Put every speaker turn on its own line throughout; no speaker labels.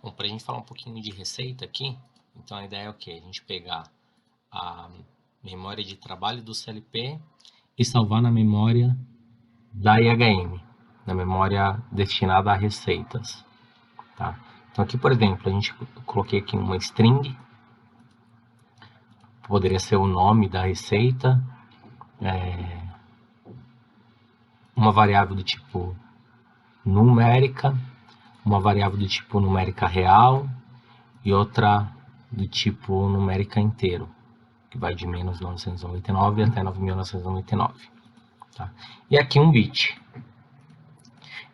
Bom, para a gente falar um pouquinho de receita aqui, então a ideia é o quê? A gente pegar a memória de trabalho do CLP e salvar na memória da IHM, na memória destinada a receitas, tá? Então aqui, por exemplo, eu coloquei aqui uma string, poderia ser o nome da receita, uma variável do tipo numérica, uma variável do tipo numérica real e outra do tipo numérica inteiro, que vai de menos 999 até 9.999. Tá? E aqui um bit.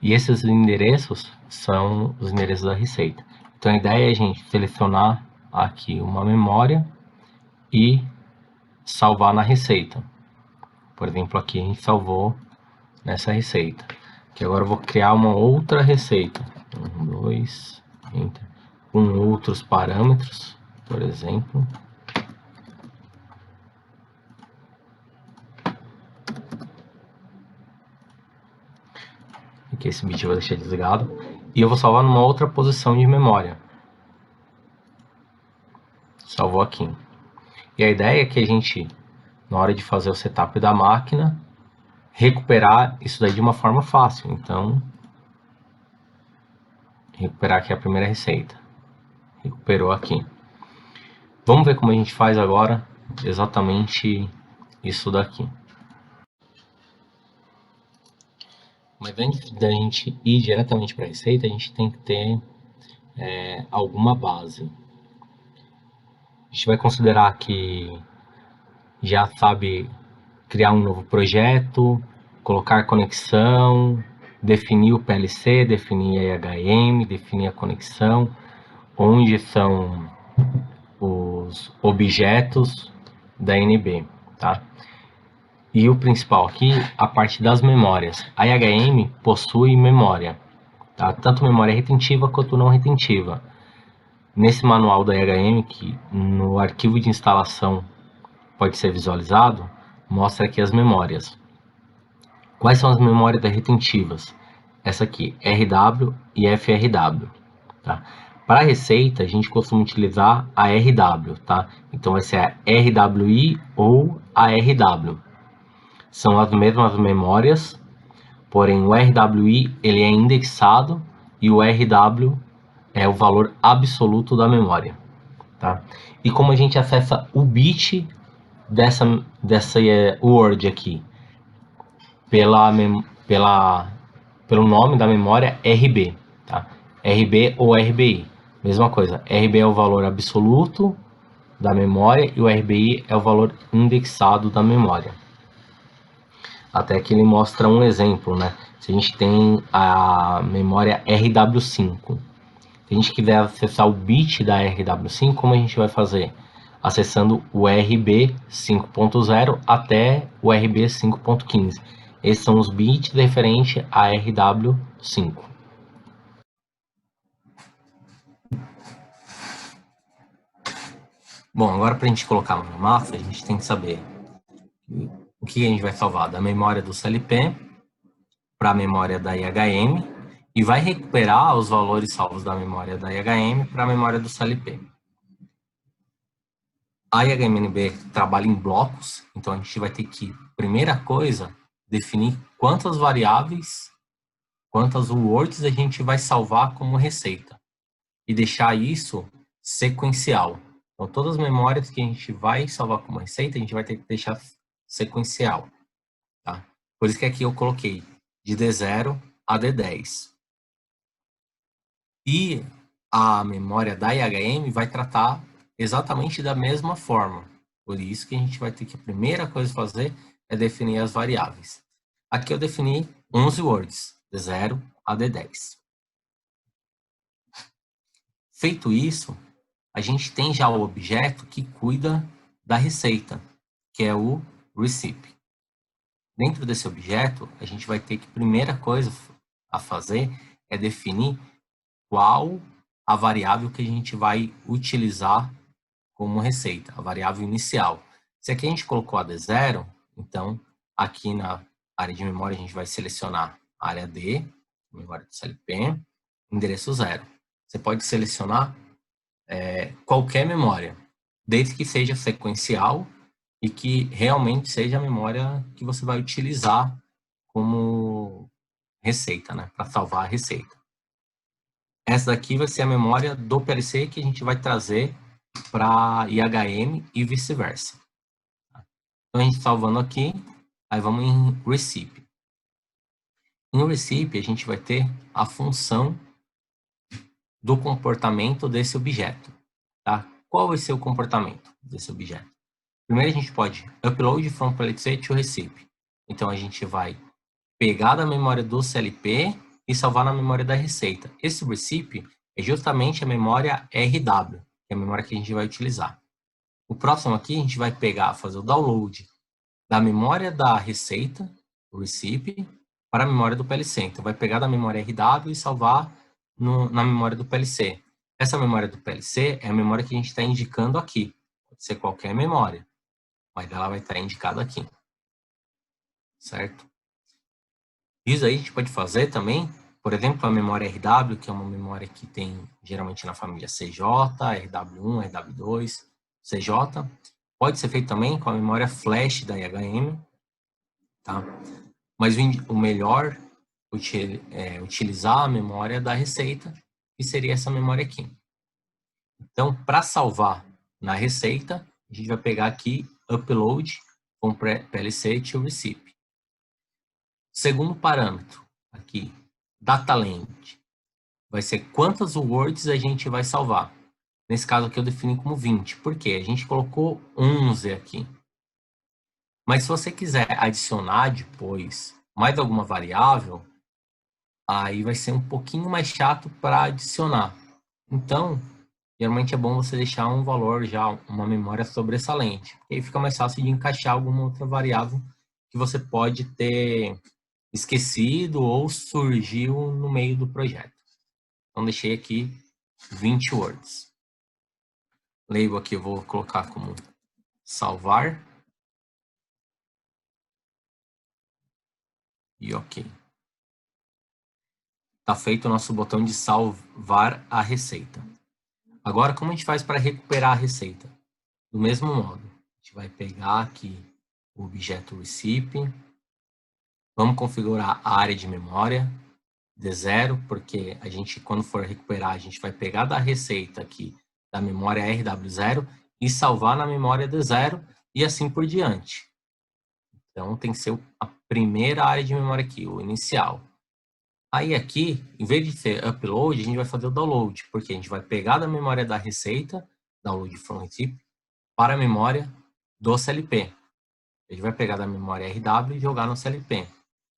E esses endereços são os endereços da receita. Então a ideia é a gente selecionar aqui uma memória e salvar na receita. Por exemplo, aqui a gente salvou nessa receita. Que agora eu vou criar uma outra receita. 1, 2, enter. Com outros parâmetros, por exemplo. Aqui esse bit eu vou deixar desligado. E eu vou salvar numa outra posição de memória. Salvou aqui. E a ideia é que a gente, na hora de fazer o setup da máquina, recuperar isso daí de uma forma fácil. Então, recuperar aqui a primeira receita. Recuperou aqui. Vamos ver como a gente faz agora exatamente isso daqui. Mas antes da gente ir diretamente para a receita, a gente tem que ter alguma base. A gente vai considerar que já sabe criar um novo projeto, colocar conexão, definir o PLC, definir a IHM, definir a conexão, onde são os objetos da NB, tá? E o principal aqui, a parte das memórias. A IHM possui memória, tá? Tanto memória retentiva quanto não retentiva. Nesse manual da IHM, que no arquivo de instalação pode ser visualizado, mostra aqui as memórias. Quais são as memórias retentivas? Essa aqui, RW e FRW. Tá? Para a receita, a gente costuma utilizar a RW. Tá? Então vai ser a RWI ou a RW. São as mesmas memórias, porém o RWI ele é indexado e o RW é o valor absoluto da memória. Tá? E como a gente acessa o bit dessa word aqui? Pelo nome da memória RB, tá? RB ou RBI, mesma coisa. RB é o valor absoluto da memória e o RBI é o valor indexado da memória. Até que ele mostra um exemplo, né? Se a gente tem a memória RW5, se a gente quiser acessar o bit da RW5, como a gente vai fazer? Acessando o RB 5.0 até o RB 5.15. Esses são os bits referentes a RW5. Bom, agora para a gente colocar na massa, a gente tem que saber o que a gente vai salvar da memória do CLP para a memória da IHM e vai recuperar os valores salvos da memória da IHM para a memória do CLP. A IHMNB trabalha em blocos, então a gente vai ter que, primeira coisa, definir quantas variáveis, quantas words a gente vai salvar como receita e deixar isso sequencial. Então, todas as memórias que a gente vai salvar como receita, a gente vai ter que deixar sequencial. Tá? Por isso que aqui eu coloquei de D0 a D10. E a memória da IHM vai tratar exatamente da mesma forma. Por isso que a gente vai ter que a primeira coisa a fazer é definir as variáveis. Aqui eu defini 11 words, D0 a D10. Feito isso, a gente tem já o objeto que cuida da receita, que é o recipe. Dentro desse objeto, a gente vai ter que, primeira coisa a fazer é definir qual a variável que a gente vai utilizar como receita, a variável inicial. Se aqui a gente colocou a D0, então aqui na área de memória a gente vai selecionar a área D, memória do CLP, endereço 0. você pode selecionar qualquer memória, desde que seja sequencial e que realmente seja a memória que você vai utilizar como receita, né, para salvar a receita. Essa daqui vai ser a memória do PLC que a gente vai trazer para IHM e vice-versa. Então, a gente salvando aqui, aí vamos em Recipe. No Recipe, a gente vai ter a função do comportamento desse objeto. Tá? Qual vai ser o comportamento desse objeto? Primeiro, a gente pode upload from PLC to Recipe. Então, a gente vai pegar da memória do CLP e salvar na memória da receita. Esse Recipe é justamente a memória RW, que é a memória que a gente vai utilizar. O próximo aqui, a gente vai pegar, fazer o download da memória da receita, o Recipe, para a memória do PLC. Então, vai pegar da memória RW e salvar na memória do PLC. Essa memória do PLC é a memória que a gente está indicando aqui. Pode ser qualquer memória, mas ela vai estar indicada aqui. Certo? Isso aí a gente pode fazer também, por exemplo, a memória RW, que é uma memória que tem geralmente na família CJ, RW1, RW2, CJ. Pode ser feito também com a memória flash da IHM, tá? Mas o melhor é utilizar a memória da receita, que seria essa memória aqui. Então, para salvar na receita, a gente vai pegar aqui upload com PLC to Recipe. Segundo parâmetro, aqui, data length, vai ser quantas words a gente vai salvar. Nesse caso aqui eu defini como 20, porque a gente colocou 11 aqui. Mas se você quiser adicionar depois mais alguma variável, aí vai ser um pouquinho mais chato para adicionar. Então, geralmente é bom você deixar um valor já, uma memória sobressalente, porque aí fica mais fácil de encaixar alguma outra variável que você pode ter esquecido ou surgiu no meio do projeto. Então, deixei aqui 20 words. Label aqui eu vou colocar como salvar. E ok. Está feito o nosso botão de salvar a receita. Agora, como a gente faz para recuperar a receita? Do mesmo modo, a gente vai pegar aqui o objeto Recipe. Vamos configurar a área de memória de 0, porque a gente, quando for recuperar, a gente vai pegar da receita aqui, da memória RW0, e salvar na memória de 0, e assim por diante. Então, tem que ser a primeira área de memória aqui, o inicial. Aí aqui, em vez de ser upload, a gente vai fazer o download, porque a gente vai pegar da memória da receita, download from Recipe, para a memória do CLP. A gente vai pegar da memória RW e jogar no CLP.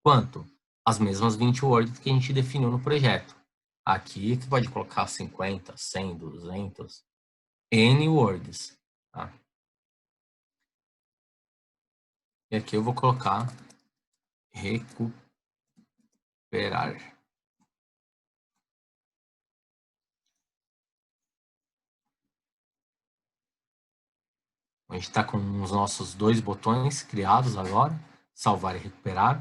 Quanto? As mesmas 20 words que a gente definiu no projeto. Aqui você pode colocar 50, 100, 200, N words. Tá? E aqui eu vou colocar recuperar. A gente está com os nossos dois botões criados agora, salvar e recuperar.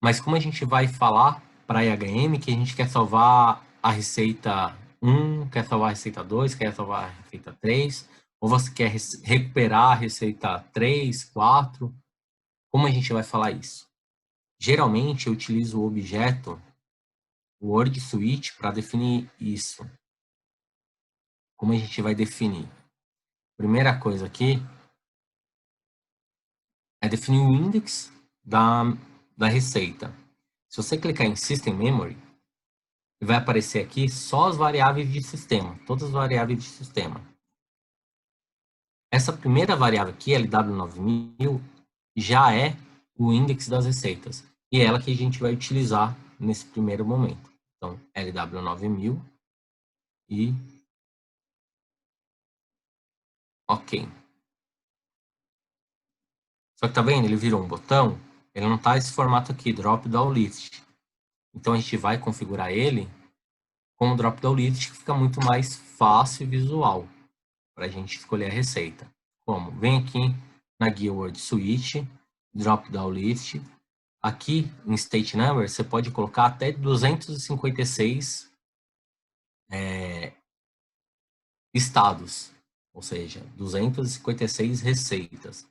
Mas como a gente vai falar para a IHM que a gente quer salvar a receita 1, quer salvar a receita 2, quer salvar a receita 3, ou você quer recuperar a receita 3, 4, como a gente vai falar isso? Geralmente eu utilizo o objeto Word Switch para definir isso. Como a gente vai definir? Primeira coisa aqui é definir o index da receita. Se você clicar em System Memory, vai aparecer aqui só as variáveis de sistema, todas as variáveis de sistema. Essa primeira variável aqui, LW9000, já é o index das receitas. E é ela que a gente vai utilizar nesse primeiro momento. Então, LW9000 e ok. Só que tá vendo? Ele virou um botão, ele não tá esse formato aqui, drop down list. Então, a gente vai configurar ele com o drop down list, que fica muito mais fácil e visual para a gente escolher a receita. Como? Vem aqui na guia Word Switch, drop down list. Aqui em State Number, você pode colocar até 256 estados, ou seja, 256 receitas.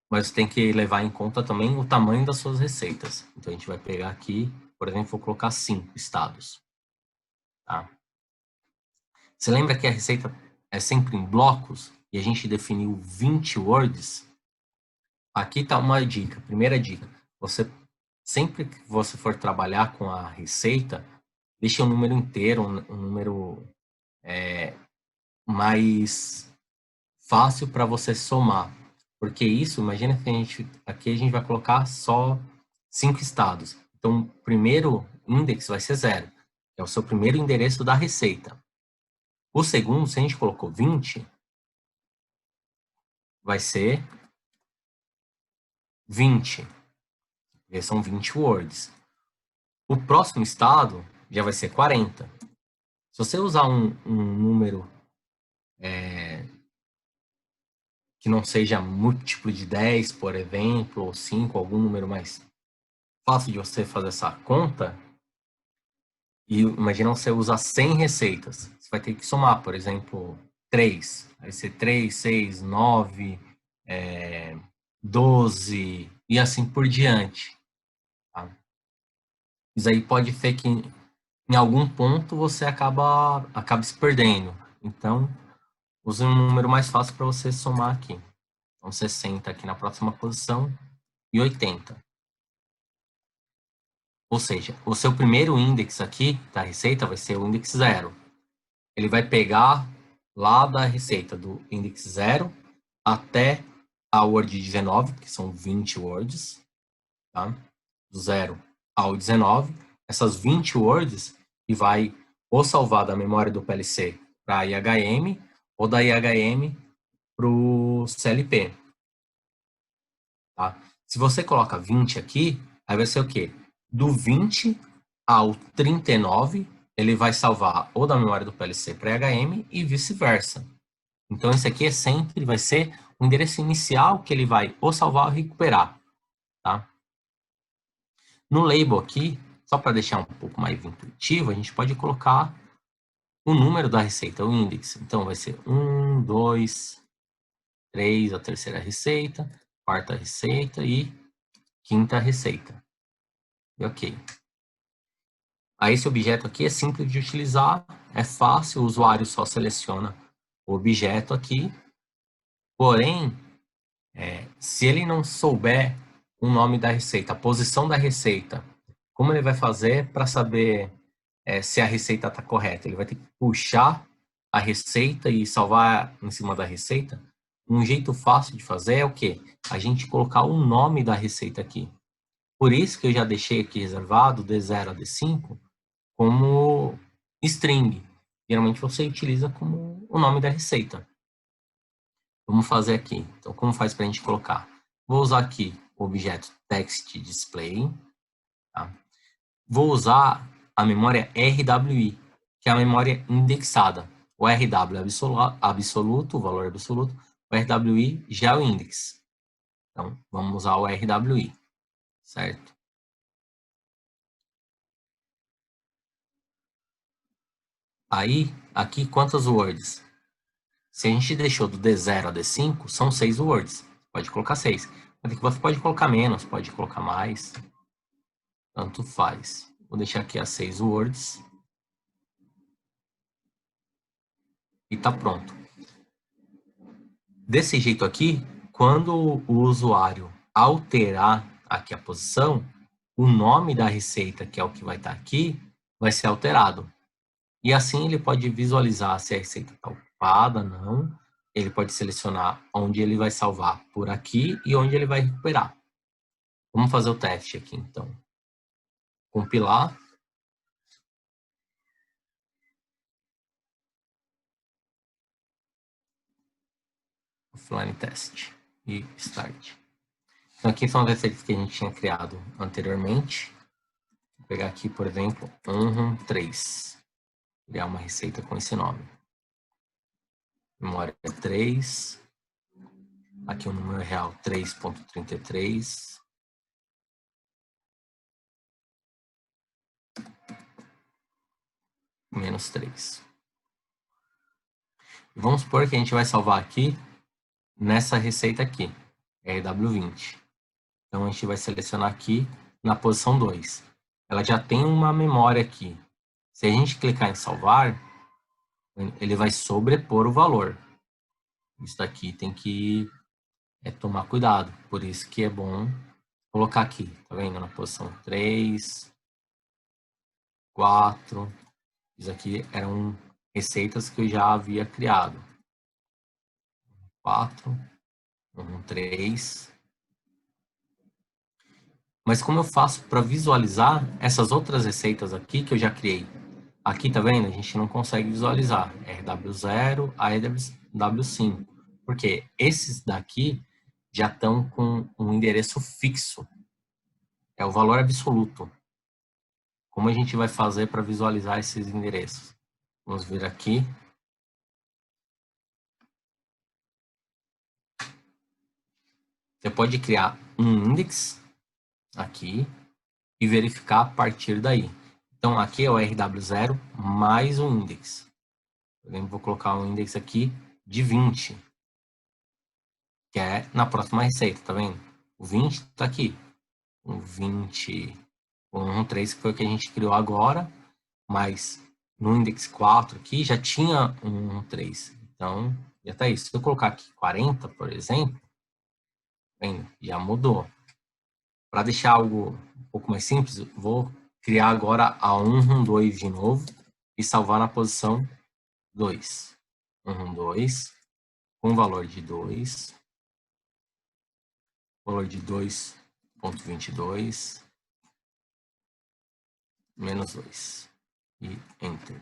Mas tem que levar em conta também o tamanho das suas receitas. Então, a gente vai pegar aqui, por exemplo, vou colocar 5 estados. Tá? Você lembra que a receita é sempre em blocos? E a gente definiu 20 words? Aqui está uma dica. Primeira dica. Sempre que você for trabalhar com a receita, deixe um número inteiro, um número mais fácil para você somar. Porque isso, imagina que aqui a gente vai colocar só 5 estados. Então, o primeiro index vai ser 0, que é o seu primeiro endereço da receita. O segundo, se a gente colocou 20, vai ser 20. Porque são 20 words. O próximo estado já vai ser 40. Se você usar um número que não seja múltiplo de 10, por exemplo, ou 5, algum número mais fácil de você fazer essa conta, e imagina você usar 100 receitas. Você vai ter que somar, por exemplo, 3. Vai ser 3, 6, 9, 12 e assim por diante. Tá? Isso aí pode ser que em algum ponto você acaba se perdendo. Então, use um número mais fácil para você somar aqui. Então, 60 aqui na próxima posição e 80. Ou seja, o seu primeiro index aqui da receita vai ser o index 0. Ele vai pegar lá da receita do index 0 até a word 19, que são 20 words, tá? Do 0 ao 19. Essas 20 words e vai ou salvar da memória do PLC para IHM ou da IHM para o CLP. Tá? Se você coloca 20 aqui, aí vai ser o quê? Do 20 ao 39, ele vai salvar ou da memória do PLC para IHM e vice-versa. Então, esse aqui sempre vai ser o endereço inicial que ele vai ou salvar ou recuperar. Tá? No label aqui, só para deixar um pouco mais intuitivo, a gente pode colocar o número da receita, o index. Então, vai ser 1, 2, 3, a terceira receita, quarta receita e quinta receita. E ok. Aí, esse objeto aqui é simples de utilizar, é fácil, o usuário só seleciona o objeto aqui. Porém, se ele não souber o nome da receita, a posição da receita, como ele vai fazer para saber se a receita está correta? Ele vai ter que puxar a receita e salvar em cima da receita? Um jeito fácil de fazer é o quê? A gente colocar o nome da receita aqui. Por isso que eu já deixei aqui reservado D0 a D5 como string. Geralmente você utiliza como o nome da receita. Vamos fazer aqui. Então, como faz para a gente colocar? Vou usar aqui o objeto TextDisplay. Tá? Vou usar a memória RWI, que é a memória indexada. O RW é absoluto, o valor absoluto. O RWI já é o index. Então, vamos usar o RWI, certo? Aí, aqui, quantas words? Se a gente deixou do D0 a D5, são 6 words. Pode colocar 6. Você pode colocar menos, pode colocar mais. Tanto faz. Vou deixar aqui as 6 words. E tá pronto. Desse jeito aqui, quando o usuário alterar aqui a posição, o nome da receita, que é o que vai estar aqui, vai ser alterado. E assim ele pode visualizar se a receita está ocupada, não. Ele pode selecionar onde ele vai salvar por aqui e onde ele vai recuperar. Vamos fazer o teste aqui, então. Compilar. Offline test. E start. Então, aqui são as receitas que a gente tinha criado anteriormente. Vou pegar aqui, por exemplo, 3. Criar uma receita com esse nome. Memória 3. Aqui o número real 3.33. Menos 3. Vamos supor que a gente vai salvar aqui nessa receita aqui, RW20. Então, a gente vai selecionar aqui na posição 2. Ela já tem uma memória aqui. Se a gente clicar em salvar, ele vai sobrepor o valor. Isso daqui tem que tomar cuidado. Por isso que é bom colocar aqui, tá vendo? Na posição 3, 4. Isso aqui eram receitas que eu já havia criado. 4, 3. Mas como eu faço para visualizar essas outras receitas aqui que eu já criei? Aqui, tá vendo? A gente não consegue visualizar. RW0 a RW5. Porque esses daqui já estão com um endereço fixo. É o valor absoluto. Como a gente vai fazer para visualizar esses endereços? Vamos vir aqui. Você pode criar um index aqui e verificar a partir daí. Então, aqui é o RW0 mais um index. Eu vou colocar um index aqui de 20, que é na próxima receita, tá vendo? O 20 está aqui. O 20, o 13 que foi o que a gente criou agora, mas no index 4 aqui já tinha um 13. Então, já está isso. Se eu colocar aqui 40, por exemplo, bem, já mudou. Para deixar algo um pouco mais simples, vou criar agora a 112 de novo e salvar na posição 2. 112 com valor de 2. Valor de 2.22 menos 2 e Enter.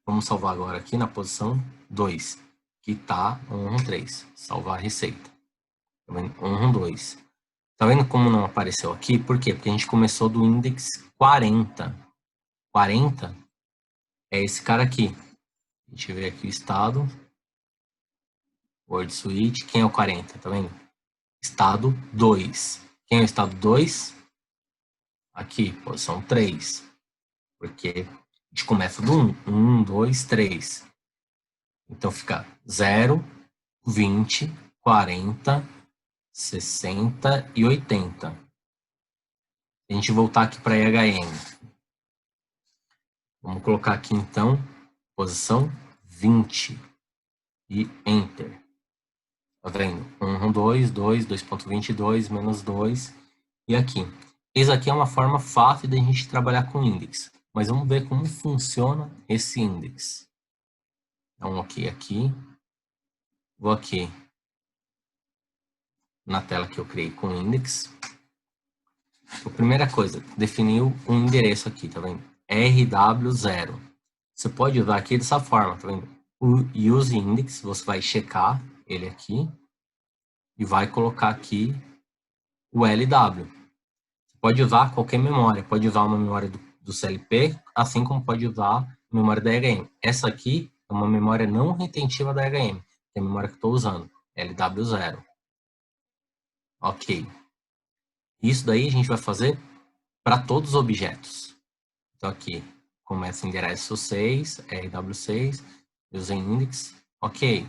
Vamos salvar agora aqui na posição 2, que está 113. Salvar a receita. Tá vendo? 112. Tá vendo como não apareceu aqui? Por quê? Porque a gente começou do index 40. 40 é esse cara aqui. A gente vê aqui o estado. Word Suite. Quem é o 40? Tá vendo? Estado 2. Quem é o estado 2? Aqui, posição 3. Porque a gente começa do 1. 1, 2, 3. Então fica 0, 20, 40, 60 e 80. A gente voltar aqui para EHM. Vamos colocar aqui então, posição 20 e Enter. Tá vendo? 1, 2, 2, 2.22, menos 2. E aqui. Isso aqui é uma forma fácil de a gente trabalhar com index. Mas vamos ver como funciona esse index. Então, ok aqui. Vou aqui na tela que eu criei com index. A primeira coisa, definiu um endereço aqui, tá vendo? RW0. Você pode usar aqui dessa forma, tá vendo? O use index, você vai checar ele aqui e vai colocar aqui o LW. Você pode usar qualquer memória, pode usar uma memória do CLP, assim como pode usar a memória da EHM. Essa aqui é uma memória não retentiva da EHM, que é a memória que eu estou usando, LW0. Ok. Isso daí a gente vai fazer para todos os objetos. Então aqui começa endereço 6, RW6, use index, ok.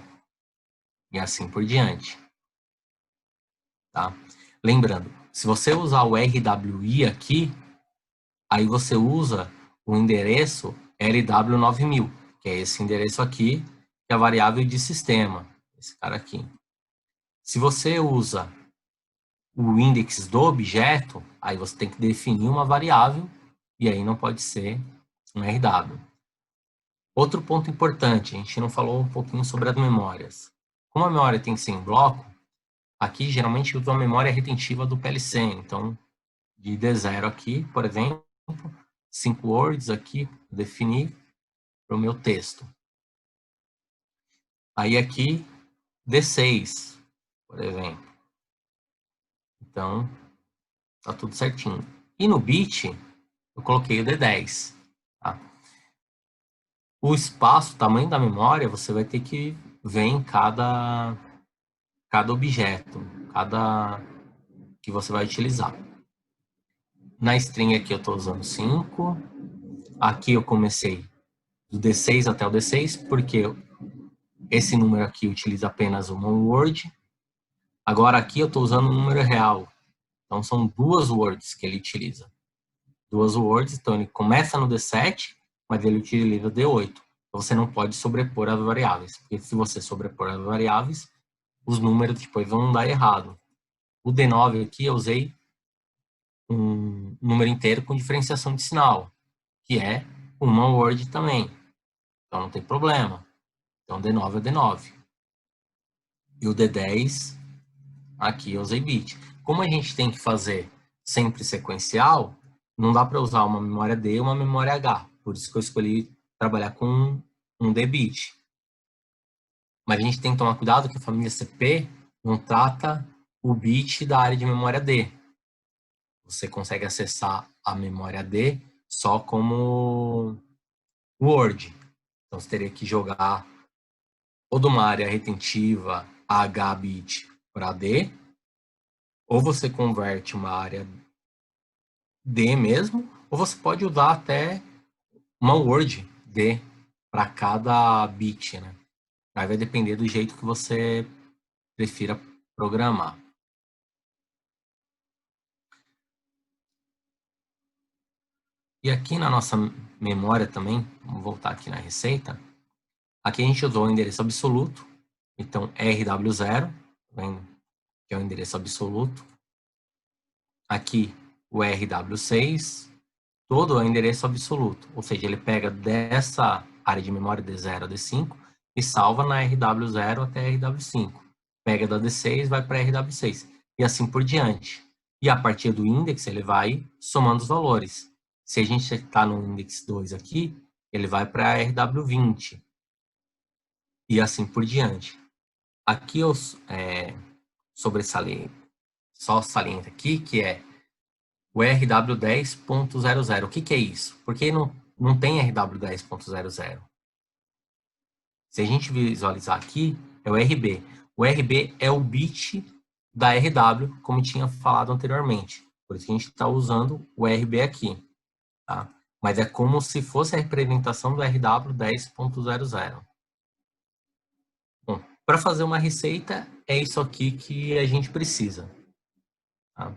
E assim por diante. Tá? Lembrando, se você usar o RWI aqui, aí você usa o endereço LW9000, que é esse endereço aqui, que é a variável de sistema, esse cara aqui. Se você usa o index do objeto, aí você tem que definir uma variável, e aí não pode ser um RW. Outro ponto importante, a gente não falou um pouquinho sobre as memórias. Como a memória tem que ser em bloco, aqui geralmente usa a memória retentiva do PLC, então de D0 aqui, por exemplo, 5 words aqui, definir para o meu texto. Aí aqui, D6, por exemplo. Então, tá tudo certinho. E no bit, eu coloquei o D10. Tá? O espaço, o tamanho da memória, você vai ter que ver em cada objeto, cada que você vai utilizar. Na string aqui eu estou usando 5. Aqui eu comecei do D6 até o D6, porque esse número aqui utiliza apenas uma word. Agora aqui eu estou usando um número real. Então são duas words que ele utiliza. Duas words, então ele começa no D7, mas ele utiliza o D8. Então você não pode sobrepor as variáveis, porque se você sobrepor as variáveis, os números depois vão dar errado. O D9 aqui eu usei um número inteiro com diferenciação de sinal, que é uma word também. Então não tem problema. Então D9 é D9. E o D10, aqui eu usei bit. Como a gente tem que fazer sempre sequencial, não dá para usar uma memória D e uma memória H. Por isso que eu escolhi trabalhar com um D-bit. Mas a gente tem que tomar cuidado que a família CP não trata o bit da área de memória D. Você consegue acessar a memória D só como Word. Então você teria que jogar ou de uma área retentiva H-bit para D, ou você converte uma área D mesmo, ou você pode usar até uma word D para cada bit, né? Aí vai depender do jeito que você prefira programar. E aqui na nossa memória também, vamos voltar aqui na receita, aqui a gente usou o endereço absoluto, então RW0, tá vendo? Que é o endereço absoluto. Aqui o RW6, todo é o endereço absoluto, ou seja, ele pega dessa área de memória D0 a D5 e salva na RW0 até RW5. Pega da D6 vai para RW6 e assim por diante. E a partir do index ele vai somando os valores. Se a gente está no index 2 aqui, ele vai para RW20 e assim por diante. Aqui eu só saliento aqui que é o RW10.00. O que é isso? Porque não tem RW10.00. Se a gente visualizar aqui, é o RB. O RB é o bit da RW, como tinha falado anteriormente. Por isso que a gente está usando o RB aqui. Tá? Mas é como se fosse a representação do RW10.00. Bom, para fazer uma receita, é isso aqui que a gente precisa. Tá?